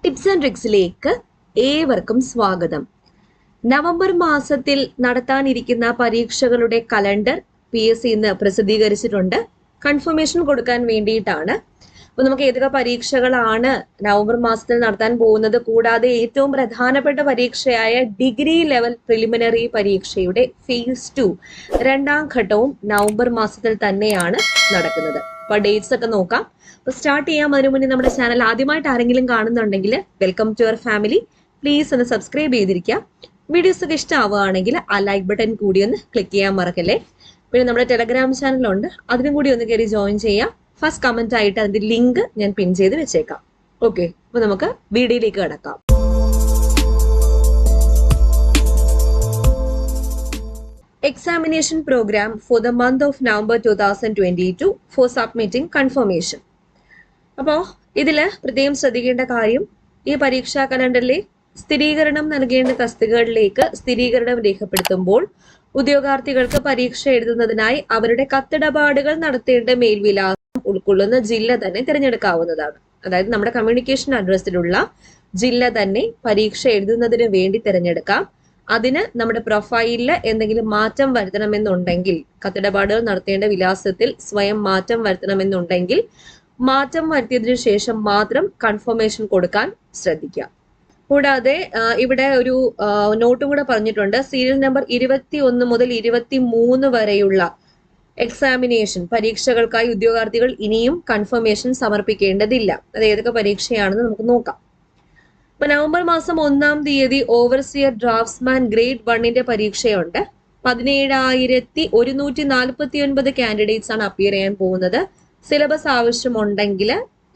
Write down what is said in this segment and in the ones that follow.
Tips and ട്രിക്സിലേക്ക് ഏവർക്കും സ്വാഗതം. November മാസത്തിൽ നടത്താനിരിക്കുന്ന പരീക്ഷകളുടെ കലണ്ടർ PSC ഇന്ന് പ്രസിദ്ധീകരിച്ചിട്ടുണ്ട്. കൺഫർമേഷൻ കൊടുക്കാൻ വേണ്ടിയിട്ടാണ്. അപ്പോൾ നമുക്ക് ഏതൊക്കെ പരീക്ഷകളാണ് നവംബർ മാസത്തിൽ നടത്താൻ പോകുന്നത്, കൂടാതെ ഏറ്റവും പ്രധാനപ്പെട്ട പരീക്ഷയായ ഡിഗ്രി ലെവൽ പ്രിലിമിനറി പരീക്ഷയുടെ ഫേസ് 2 രണ്ടാം ഘട്ടവും നവംബർ മാസത്തിൽ തന്നെയാണ് നടക്കുന്നത്. അപ്പോൾ ഡേറ്റ്സ് ഒക്കെ നോക്കാം. അപ്പോൾ സ്റ്റാർട്ട് ചെയ്യാം. അതിനു മുന്നേ നമ്മുടെ ചാനൽ ആദ്യമായിട്ട് ആരെങ്കിലും കാണുന്നുണ്ടെങ്കിൽ welcome to your family. Please ഒന്ന് സബ്സ്ക്രൈബ് ചെയ്തിരിക്കുക. വീഡിയോസ് ഒക്കെ ഇഷ്ടമാവുകയാണെങ്കിൽ ആ ലൈക്ക് ബട്ടൺ കൂടി ഒന്ന് ക്ലിക്ക് ചെയ്യാൻ മറക്കല്ലേ. പിന്നെ നമ്മുടെ ടെലഗ്രാം ചാനലുണ്ട്, അതിനും കൂടി ഒന്ന് കയറി ജോയിൻ ചെയ്യാം. ഫസ്റ്റ് കമന്റ് ആയിട്ട് അതിന്റെ ലിങ്ക് ഞാൻ പിൻ ചെയ്ത് വെച്ചേക്കാം. ഓക്കെ, അപ്പൊ നമുക്ക് വീഡിയോയിലേക്ക് കിടക്കാം. Examination program for the month of November 2022 for submitting confirmation. അപ്പോൾ ഇതിൽ പ്രത്യേകം ശ്രദ്ധിക്കേണ്ട കാര്യം, ഈ പരീക്ഷാ കലണ്ടറിലെ സ്ഥിരീകരണം നൽകേണ്ട തസ്തികകളിലേക്ക് സ്ഥിരീകരണം രേഖപ്പെടുത്തുമ്പോൾ ഉദ്യോഗാർത്ഥികൾക്ക് പരീക്ഷ എഴുതുന്നതിനായി അവരുടെ കത്തിടപാടുകൾ നടത്തേണ്ട മേൽവിലാസം ഉൾക്കൊള്ളുന്ന ജില്ല തന്നെ തിരഞ്ഞെടുക്കാവുന്നതാണ്. അതായത് നമ്മുടെ കമ്മ്യൂണിക്കേഷൻ അഡ്രസ്സിലുള്ള ജില്ല തന്നെ പരീക്ഷ എഴുതുന്നതിന് വേണ്ടി തിരഞ്ഞെടുക്കാം. അതിന് നമ്മുടെ പ്രൊഫൈലിൽ എന്തെങ്കിലും മാറ്റം വരുത്തണമെന്നുണ്ടെങ്കിൽ, കത്തിടപാടുകൾ നടത്തേണ്ട വിലാസത്തിൽ സ്വയം മാറ്റം വരുത്തണമെന്നുണ്ടെങ്കിൽ മാറ്റം വരുത്തിയതിനു ശേഷം മാത്രം കൺഫർമേഷൻ കൊടുക്കാൻ ശ്രദ്ധിക്കുക. കൂടാതെ ഇവിടെ ഒരു നോട്ടും കൂടെ പറഞ്ഞിട്ടുണ്ട്. സീരിയൽ നമ്പർ 21 മുതൽ 23 വരെയുള്ള എക്സാമിനേഷൻ പരീക്ഷകൾക്കായി ഉദ്യോഗാർത്ഥികൾ ഇനിയും കൺഫർമേഷൻ സമർപ്പിക്കേണ്ടതില്ല. അത് ഏതൊക്കെ പരീക്ഷയാണെന്ന് നമുക്ക് നോക്കാം. ഇപ്പൊ നവംബർ മാസം 1-ാം തീയതി ഓവർസിയർ ഡ്രാഫ്റ്റ്സ്മാൻ ഗ്രേഡ് 1ന്റെ പരീക്ഷയുണ്ട്. 17,149 കാൻഡിഡേറ്റ്സ് ആണ് അപ്പിയർ ചെയ്യാൻ പോകുന്നത്. സിലബസ് ആവശ്യമുണ്ടെങ്കിൽ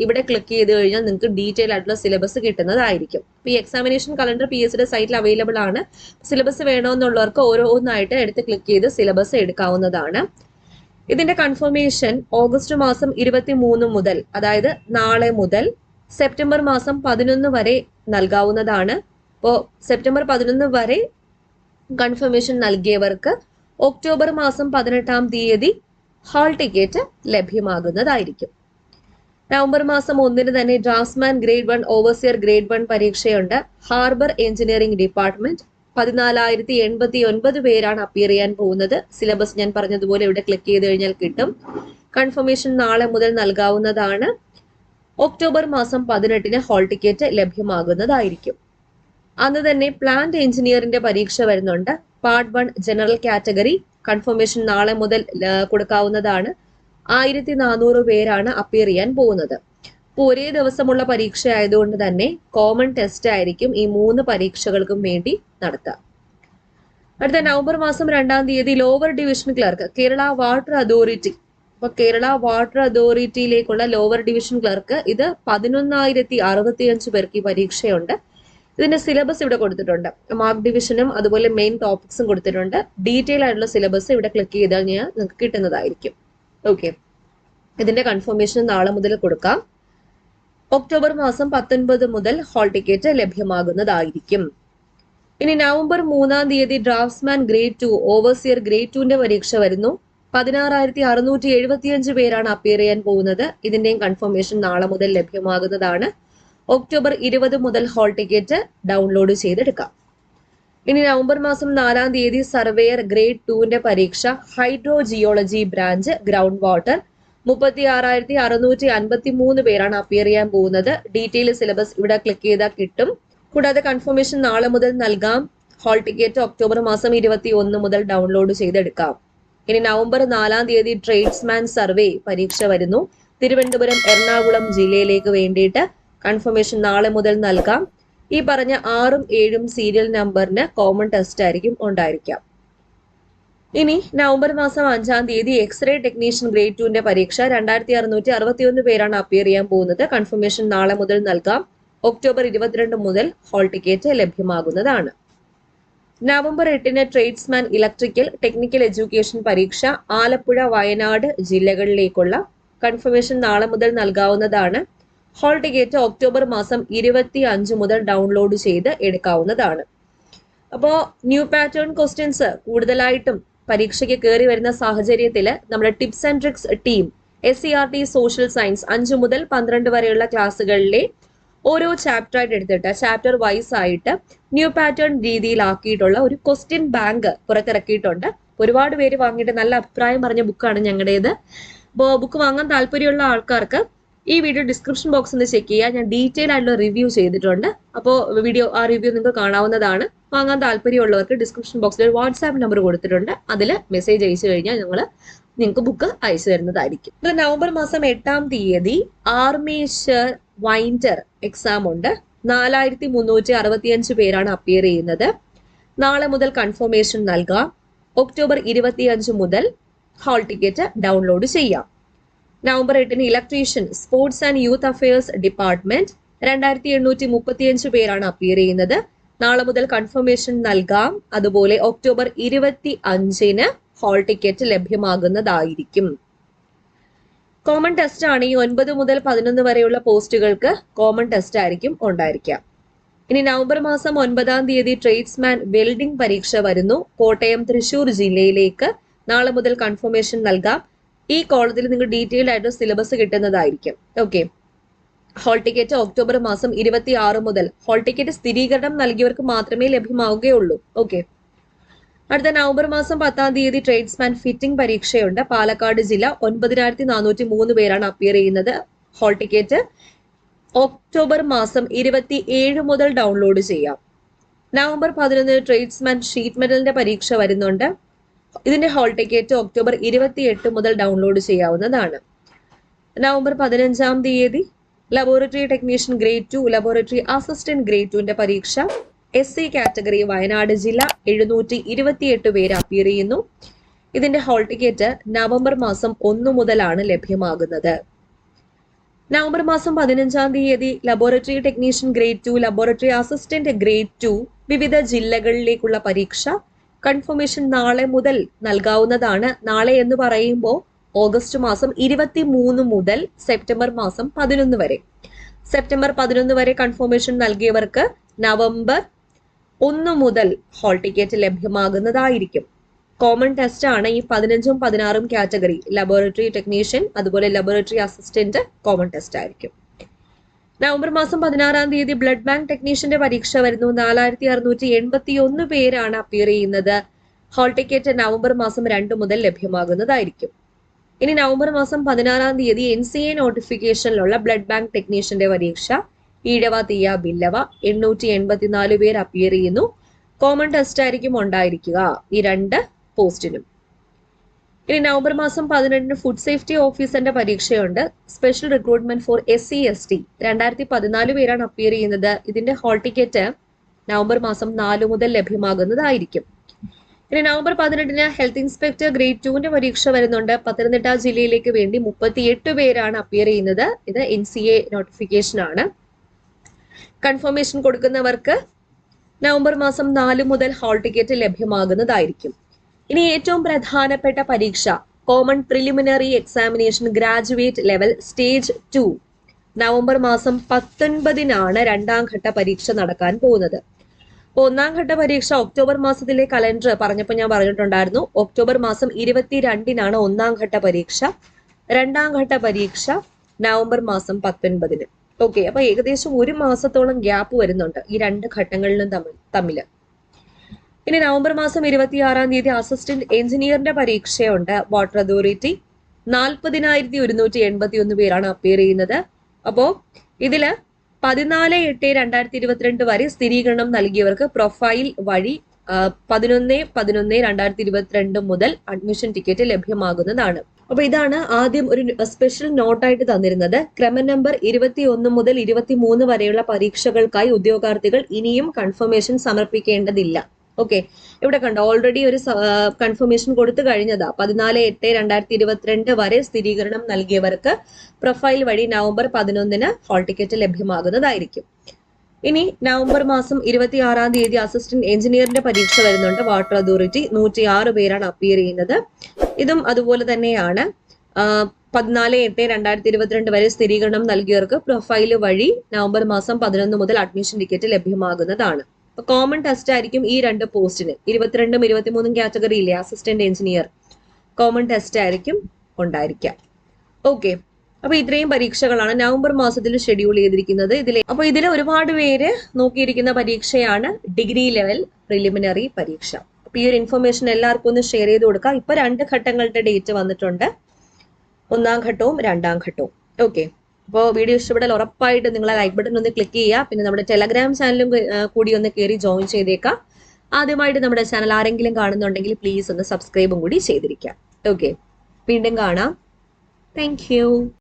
ഇവിടെ ക്ലിക്ക് ചെയ്ത് കഴിഞ്ഞാൽ നിങ്ങൾക്ക് ഡീറ്റെയിൽ ആയിട്ടുള്ള സിലബസ് കിട്ടുന്നതായിരിക്കും. ഈ എക്സാമിനേഷൻ കലണ്ടർ PSCയുടെ സൈറ്റിൽ അവൈലബിൾ ആണ്. സിലബസ് വേണമെന്നുള്ളവർക്ക് ഓരോന്നായിട്ട് എടുത്ത് ക്ലിക്ക് ചെയ്ത് സിലബസ് എടുക്കാവുന്നതാണ്. ഇതിന്റെ കൺഫർമേഷൻ ഓഗസ്റ്റ് മാസം 23 മുതൽ, അതായത് നാളെ മുതൽ സെപ്റ്റംബർ മാസം 11 വരെ നൽകാവുന്നതാണ്. അപ്പോൾ സെപ്റ്റംബർ 11 വരെ കൺഫർമേഷൻ നൽകിയവർക്ക് ഒക്ടോബർ മാസം 18-ാം തീയതി ഹാൾ ടിക്കറ്റ് ലഭ്യമാകുന്നതായിരിക്കും. നവംബർ മാസം 1-ന് തന്നെ ഡ്രാഫ്റ്റ്സ്മാൻ ഗ്രേഡ് 1 ഓവർസിയർ ഗ്രേഡ് 1 പരീക്ഷയുണ്ട്. ഹാർബർ എഞ്ചിനീയറിംഗ് ഡിപ്പാർട്ട്മെന്റ് 14,089 പേരാണ് അപ്പിയർ ചെയ്യാൻ പോകുന്നത്. സിലബസ് ഞാൻ പറഞ്ഞതുപോലെ ഇവിടെ ക്ലിക്ക് ചെയ്ത് കഴിഞ്ഞാൽ കിട്ടും. കൺഫർമേഷൻ നാളെ മുതൽ നൽകാവുന്നതാണ്. ഒക്ടോബർ മാസം 18-ന് ഹാൾ ടിക്കറ്റ് ലഭ്യമാകുന്നതായിരിക്കും. അന്ന് തന്നെ പ്ലാന്റ് എഞ്ചിനീയറിന്റെ പരീക്ഷ വരുന്നുണ്ട്. പാർട്ട് 1 ജനറൽ കാറ്റഗറി കൺഫർമേഷൻ നാളെ മുതൽ കൊടുക്കാവുന്നതാണ്. 1,400 പേരാണ് അപ്പിയർ ചെയ്യാൻ പോകുന്നത്. ഇപ്പോൾ ഒരേ ദിവസമുള്ള പരീക്ഷ ആയതുകൊണ്ട് തന്നെ കോമൺ ടെസ്റ്റ് ആയിരിക്കും ഈ 3 പരീക്ഷകൾക്കും വേണ്ടി നടത്തുക. അടുത്ത നവംബർ മാസം 2-ാം തീയതി lower division clerk Kerala water authority. അപ്പൊ കേരള വാട്ടർ അതോറിറ്റിയിലേക്കുള്ള ലോവർ ഡിവിഷൻ ക്ലർക്ക് ഇത് 11,065 പേർക്ക് ഈ പരീക്ഷയുണ്ട്. ഇതിന്റെ സിലബസ് ഇവിടെ കൊടുത്തിട്ടുണ്ട്. മാർക്ക് ഡിവിഷനും അതുപോലെ മെയിൻ ടോപ്പിക്സും കൊടുത്തിട്ടുണ്ട്. ഡീറ്റെയിൽ ആയിട്ടുള്ള സിലബസ് ഇവിടെ ക്ലിക്ക് ചെയ്താൽ നിങ്ങൾക്ക് കിട്ടുന്നതായിരിക്കും. ഓക്കെ, ഇതിന്റെ കൺഫർമേഷൻ നാളെ മുതൽ കൊടുക്കാം. ഒക്ടോബർ മാസം 19 മുതൽ ഹാൾ ടിക്കറ്റ് ലഭ്യമാകുന്നതായിരിക്കും. ഇനി നവംബർ 3-ാം തീയതി ഡ്രാഫ്റ്റ്സ്മാൻ ഗ്രേഡ് 2 ഓവർസിയർ ഗ്രേഡ് 2ന്റെ പരീക്ഷ വരുന്നു. 16,675 പേരാണ് അപ്പിയർ ചെയ്യാൻ പോകുന്നത്. ഇതിന്റെയും കൺഫർമേഷൻ നാളെ മുതൽ ലഭ്യമാകുന്നതാണ്. ഒക്ടോബർ 20 മുതൽ ഹാൾ ടിക്കറ്റ് ഡൗൺലോഡ് ചെയ്തെടുക്കാം. ഇനി നവംബർ മാസം 4-ാം തീയതി സർവേയർ ഗ്രേഡ് 2ന്റെ പരീക്ഷ hydro geology branch ground water 36,653 പേരാണ് അപ്പിയർ ചെയ്യാൻ പോകുന്നത്. ഡീറ്റെയിൽ സിലബസ് ഇവിടെ ക്ലിക്ക് ചെയ്താൽ കിട്ടും. കൂടാതെ കൺഫർമേഷൻ നാളെ മുതൽ നൽകാം. ഹാൾ ടിക്കറ്റ് ഒക്ടോബർ മാസം 21 മുതൽ ഡൗൺലോഡ് ചെയ്തെടുക്കാം. ഇനി നവംബർ 4-ാം തീയതി ട്രേഡ്സ്മാൻ സർവേ പരീക്ഷ വരുന്നു. തിരുവനന്തപുരം എറണാകുളം ജില്ലയിലേക്ക് വേണ്ടിയിട്ട് കൺഫർമേഷൻ നാളെ മുതൽ നൽകാം. ഈ പറഞ്ഞ 6ഉം 7ഉം സീരിയൽ നമ്പറിന് കോമൺ ടെസ്റ്റ് ആയിരിക്കും ഉണ്ടായിരിക്കാം. ഇനി നവംബർ മാസം 5-ാം തീയതി എക്സ്റേ ടെക്നീഷ്യൻ ഗ്രേഡ് 2ന്റെ പരീക്ഷ 2,661 പേരാണ് അപ്പിയർ ചെയ്യാൻ പോകുന്നത്. കൺഫർമേഷൻ നാളെ മുതൽ നൽകാം. ഒക്ടോബർ 22 മുതൽ ഹാൾ ടിക്കറ്റ് ലഭ്യമാകുന്നതാണ്. നവംബർ 8-ന് ട്രേഡ്സ്മാൻ ഇലക്ട്രിക്കൽ ടെക്നിക്കൽ എഡ്യൂക്കേഷൻ പരീക്ഷ ആലപ്പുഴ വയനാട് ജില്ലകളിലേക്കുള്ള കൺഫർമേഷൻ നാളെ മുതൽ നൽകാവുന്നതാണ്. ഹാൾ ടിക്കറ്റ് ഒക്ടോബർ മാസം 25 മുതൽ ഡൗൺലോഡ് ചെയ്ത് എടുക്കാവുന്നതാണ്. അപ്പോൾ ന്യൂ പാറ്റേൺ ക്വസ്റ്റ്യൻസ് കൂടുതലായിട്ടും പരീക്ഷയ്ക്ക് കയറി വരുന്ന സാഹചര്യത്തിൽ നമ്മുടെ tips and tricks team SCRT social science 5 മുതൽ 12 വരെയുള്ള ക്ലാസ്സുകളിലെ ഓരോ ചാപ്റ്റർ ആയിട്ട് എടുത്തിട്ട് ചാപ്റ്റർ വൈസ് ആയിട്ട് ന്യൂ പാറ്റേൺ രീതിയിലാക്കിയിട്ടുള്ള ഒരു ക്വസ്റ്റ്യൻ ബാങ്ക് പുറത്തിറക്കിയിട്ടുണ്ട്. ഒരുപാട് പേര് വാങ്ങിയിട്ട് നല്ല അഭിപ്രായം പറഞ്ഞ ബുക്കാണ് ഞങ്ങളുടേത്. അപ്പോൾ ബുക്ക് വാങ്ങാൻ താല്പര്യമുള്ള ആൾക്കാർക്ക് ഈ വീഡിയോ ഡിസ്ക്രിപ്ഷൻ ബോക്സിൽ നിന്ന് ചെക്ക് ചെയ്യുക. ഞാൻ ഡീറ്റെയിൽ ആയിട്ടുള്ള റിവ്യൂ ചെയ്തിട്ടുണ്ട്. അപ്പോൾ ആ റിവ്യൂ നിങ്ങൾക്ക് കാണാവുന്നതാണ്. വാങ്ങാൻ താല്പര്യമുള്ളവർക്ക് ഡിസ്ക്രിപ്ഷൻ ബോക്സിൽ ഒരു വാട്സാപ്പ് നമ്പർ കൊടുത്തിട്ടുണ്ട്. അതിൽ മെസ്സേജ് അയച്ചു കഴിഞ്ഞാൽ നിങ്ങൾക്ക് ബുക്ക് അയച്ചു തരുന്നതായിരിക്കും. ഇത് നവംബർ മാസം 8-ാം തീയതി ആർമേച്ചർ വൈൻഡർ എക്സാം ഉണ്ട്. 4365 പേരാണ് അപ്പിയർ ചെയ്യുന്നത്. നാളെ മുതൽ കൺഫർമേഷൻ നൽകാം. ഒക്ടോബർ 25 മുതൽ ഹാൾ ടിക്കറ്റ് ഡൗൺലോഡ് ചെയ്യാം. നവംബർ 8-ന് electrician sports and youth affairs department 2835 പേരാണ് അപ്പിയർ ചെയ്യുന്നത്. നാളെ മുതൽ കൺഫർമേഷൻ നൽകാം. അതുപോലെ ഒക്ടോബർ 25-ന് ഹാൾ ടിക്കറ്റ് ലഭ്യമാകുന്നതായിരിക്കും. കോമൺ ടെസ്റ്റ് ആണ്. ഈ 9 മുതൽ 11 വരെയുള്ള പോസ്റ്റുകൾക്ക് കോമൺ ടെസ്റ്റ് ആയിരിക്കും ഉണ്ടായിരിക്കുക. ഇനി നവംബർ മാസം 9-ാം തീയതി ട്രേഡ്സ്മാൻ വെൽഡിംഗ് പരീക്ഷ വരുന്നു. കോട്ടയം, തൃശൂർ ജില്ലയിലേക്ക് നാളെ മുതൽ കൺഫർമേഷൻ നൽകാം. ഈ കോളത്തിൽ നിങ്ങൾ ഡീറ്റെയിൽ ആയിട്ട് സിലബസ് കിട്ടുന്നതായിരിക്കും. ഓക്കെ. ഹാൾ ടിക്കറ്റ് ഒക്ടോബർ മാസം 26 മുതൽ ഹാൾ ടിക്കറ്റ് സ്ഥിരീകരണം നൽകിയവർക്ക് മാത്രമേ ലഭ്യമാവുകയുള്ളൂ. ഓക്കെ. അടുത്ത നവംബർ മാസം 10-ാം തീയതി ട്രേഡ്സ്മാൻ ഫിറ്റിംഗ് പരീക്ഷയുണ്ട്. പാലക്കാട് ജില്ല 9403 പേരാണ് അപ്പിയർ ചെയ്യുന്നത്. ഹാൾ ടിക്കറ്റ് ഒക്ടോബർ മാസം 27 മുതൽ ഡൗൺലോഡ് ചെയ്യാം. നവംബർ 11 ട്രേഡ്സ്മാൻ ഷീറ്റ് മെറ്റലിന്റെ പരീക്ഷ വരുന്നുണ്ട്. ഇതിന്റെ ഹാൾ ടിക്കറ്റ് ഒക്ടോബർ 28 മുതൽ ഡൗൺലോഡ് ചെയ്യാവുന്നതാണ്. നവംബർ 15-ാം തീയതി laboratory technician grade 2, laboratory assistant grade 2ന്റെ പരീക്ഷ. SC കാറ്റഗറി വയനാട് ജില്ല 728 പേര് അപ്പിയർ ചെയ്യുന്നു. ഇതിന്റെ ഹാൾ ടിക്കറ്റ് നവംബർ മാസം 1 മുതലാണ് ലഭ്യമാകുന്നത്. നവംബർ മാസം 15-ാം തീയതി laboratory technician grade 2, laboratory assistant grade 2 വിവിധ ജില്ലകളിലേക്കുള്ള പരീക്ഷ. കൺഫർമേഷൻ നാളെ മുതൽ നൽകാവുന്നതാണ്. നാളെ എന്ന് പറയുമ്പോൾ ഓഗസ്റ്റ് മാസം 23 മുതൽ സെപ്റ്റംബർ മാസം 11 വരെ. സെപ്റ്റംബർ 11 വരെ കൺഫർമേഷൻ നൽകിയവർക്ക് നവംബർ 1 മുതൽ ഹാൾ ടിക്കറ്റ് ലഭ്യമാകുന്നതായിരിക്കും. കോമൺ ടെസ്റ്റ് ആണ് ഈ 15-ഉം 16-ഉം കാറ്റഗറി. ലബോറട്ടറി ടെക്നീഷ്യൻ അതുപോലെ ലബോറട്ടറി അസിസ്റ്റന്റ് കോമൺ ടെസ്റ്റ് ആയിരിക്കും. നവംബർ മാസം 16-ാം തീയതി ബ്ലഡ് ബാങ്ക് ടെക്നീഷ്യന്റെ പരീക്ഷ വരുന്നു. 4681 പേരാണ് അപ്പിയർ ചെയ്യുന്നത്. ഹാൾ ടിക്കറ്റ് നവംബർ മാസം 2 മുതൽ ലഭ്യമാകുന്നതായിരിക്കും. ഇനി നവംബർ മാസം 16-ാം തീയതി NCA നോട്ടിഫിക്കേഷനിലുള്ള ബ്ലഡ് ബാങ്ക് ടെക്നീഷ്യന്റെ പരീക്ഷ. ഈഴവ, തീയ, ബില്ലവ 884 പേർ അപ്പിയർ ചെയ്യുന്നു. കോമൺ ടെസ്റ്റ് ആയിരിക്കും ഉണ്ടായിരിക്കുക ഈ 2 പോസ്റ്റിനും. ഇനി നവംബർ മാസം 18-ന് ഫുഡ് സേഫ്റ്റി ഓഫീസറിന്റെ പരീക്ഷയുണ്ട്. Special recruitment for SC ST 2014 പേരാണ് അപ്പിയർ ചെയ്യുന്നത്. ഇതിന്റെ ഹാൾ ടിക്കറ്റ് നവംബർ മാസം 4 മുതൽ ലഭ്യമാകുന്നതായിരിക്കും. ഇനി നവംബർ 18-ന് ഹെൽത്ത് ഇൻസ്പെക്ടർ ഗ്രേഡ് 2ന്റെ പരീക്ഷ വരുന്നുണ്ട്. പത്തനംതിട്ട ജില്ലയിലേക്ക് വേണ്ടി 38 പേരാണ് അപ്പിയർ ചെയ്യുന്നത്. ഇത് NCA നോട്ടിഫിക്കേഷൻ ആണ്. കൺഫർമേഷൻ കൊടുക്കുന്നവർക്ക് നവംബർ മാസം 4 മുതൽ ഹാൾ ടിക്കറ്റ് ലഭ്യമാകുന്നതായിരിക്കും. ഇനി ഏറ്റവും പ്രധാനപ്പെട്ട പരീക്ഷ common preliminary examination graduate level stage 2 November മാസം 19-നാണ് 2ാം ഘട്ട പരീക്ഷ നടക്കാൻ പോകുന്നത്. ഒന്നാം ഘട്ട പരീക്ഷ ഒക്ടോബർ മാസത്തിലെ കലണ്ടർ പറഞ്ഞപ്പോൾ ഞാൻ പറഞ്ഞിട്ടുണ്ടായിരുന്നു. ഒക്ടോബർ മാസം 22-നാണ് 1ാം ഘട്ട പരീക്ഷ. 2ാം ഘട്ട പരീക്ഷ നവംബർ മാസം 19-ന്. ഓക്കെ. അപ്പൊ ഏകദേശം 1 മാസത്തോളം ഗ്യാപ്പ് വരുന്നുണ്ട് ഈ 2 ഘട്ടങ്ങളിലും തമ്മില്. ഇനി നവംബർ മാസം 26-ാം തീയതി അസിസ്റ്റന്റ് എഞ്ചിനീയറിന്റെ പരീക്ഷയുണ്ട്. വാട്ടർ അതോറിറ്റി 40,181 പേരാണ് അപ്പിയർ ചെയ്യുന്നത്. അപ്പോ ഇതില് 14/8/2022 വരെ സ്ഥിരീകരണം നൽകിയവർക്ക് പ്രൊഫൈൽ വഴി 11/11/2022 മുതൽ അഡ്മിഷൻ ടിക്കറ്റ് ലഭ്യമാകുന്നതാണ്. അപ്പൊ ഇതാണ് ആദ്യം ഒരു സ്പെഷ്യൽ നോട്ടായിട്ട് തന്നിരുന്നത്. ക്രമ നമ്പർ 21 മുതൽ 23 വരെയുള്ള പരീക്ഷകൾക്കായി ഉദ്യോഗാർത്ഥികൾ ഇനിയും കൺഫർമേഷൻ സമർപ്പിക്കേണ്ടതില്ല. ഓക്കെ. ഇവിടെ കണ്ടോ, ഓൾറെഡി ഒരു കൺഫർമേഷൻ കൊടുത്തു കഴിഞ്ഞതാ. 14/8/2022 വരെ സ്ഥിരീകരണം നൽകിയവർക്ക് പ്രൊഫൈൽ വഴി നവംബർ 11-ന് ഹാൾ ടിക്കറ്റ് ലഭ്യമാകുന്നതായിരിക്കും. ഇനി നവംബർ മാസം 26-ാം തീയതി അസിസ്റ്റന്റ് എഞ്ചിനീയറിന്റെ പരീക്ഷ വരുന്നുണ്ട്. വാട്ടർ അതോറിറ്റി 106 പേരാണ് അപ്പിയർ ചെയ്യുന്നത്. ഇതും അതുപോലെ തന്നെയാണ്. 14/8/2022 വരെ സ്ഥിരീകരണം നൽകിയവർക്ക് പ്രൊഫൈൽ വഴി നവംബർ മാസം 11 മുതൽ അഡ്മിഷൻ ടിക്കറ്റ് ലഭ്യമാകുന്നതാണ്. കോമൺ ടെസ്റ്റ് ആയിരിക്കും ഈ 2 പോസ്റ്റിന്. 22-ഉം 23-ഉം കാറ്റഗറിയിലെ അസിസ്റ്റന്റ് എഞ്ചിനീയർ കോമൺ ടെസ്റ്റ് ആയിരിക്കും ഉണ്ടായിരിക്കുക. ഓക്കെ. അപ്പൊ ഇത്രയും പരീക്ഷകളാണ് നവംബർ മാസത്തിൽ ഷെഡ്യൂൾ ചെയ്തിരിക്കുന്നത്. ഇതിൽ ഒരുപാട് പേര് നോക്കിയിരിക്കുന്ന പരീക്ഷയാണ് ഡിഗ്രി ലെവൽ പ്രിലിമിനറി പരീക്ഷ. അപ്പൊ ഈ ഒരു ഇൻഫർമേഷൻ എല്ലാവർക്കും ഒന്ന് ഷെയർ ചെയ്ത് കൊടുക്കാം. ഇപ്പൊ 2 ഘട്ടങ്ങളുടെ ഡേറ്റ് വന്നിട്ടുണ്ട്, 1ാം ഘട്ടവും 2ാം ഘട്ടവും. ഓക്കെ, അപ്പോൾ വീഡിയോ ഇഷ്ടപ്പെട്ടാൽ ഉറപ്പായിട്ട് നിങ്ങളെ ലൈക്ക് ബട്ടൺ ഒന്ന് ക്ലിക്ക് ചെയ്യുക. പിന്നെ നമ്മുടെ ടെലഗ്രാം ചാനലും കൂടി ഒന്ന് കയറി ജോയിൻ ചെയ്തേക്കാം. ആദ്യമായിട്ട് നമ്മുടെ ചാനൽ ആരെങ്കിലും കാണുന്നുണ്ടെങ്കിൽ പ്ലീസ് ഒന്ന് സബ്സ്ക്രൈബും കൂടി ചെയ്തിരിക്കാം. ഓക്കെ, വീണ്ടും കാണാം. Thank you.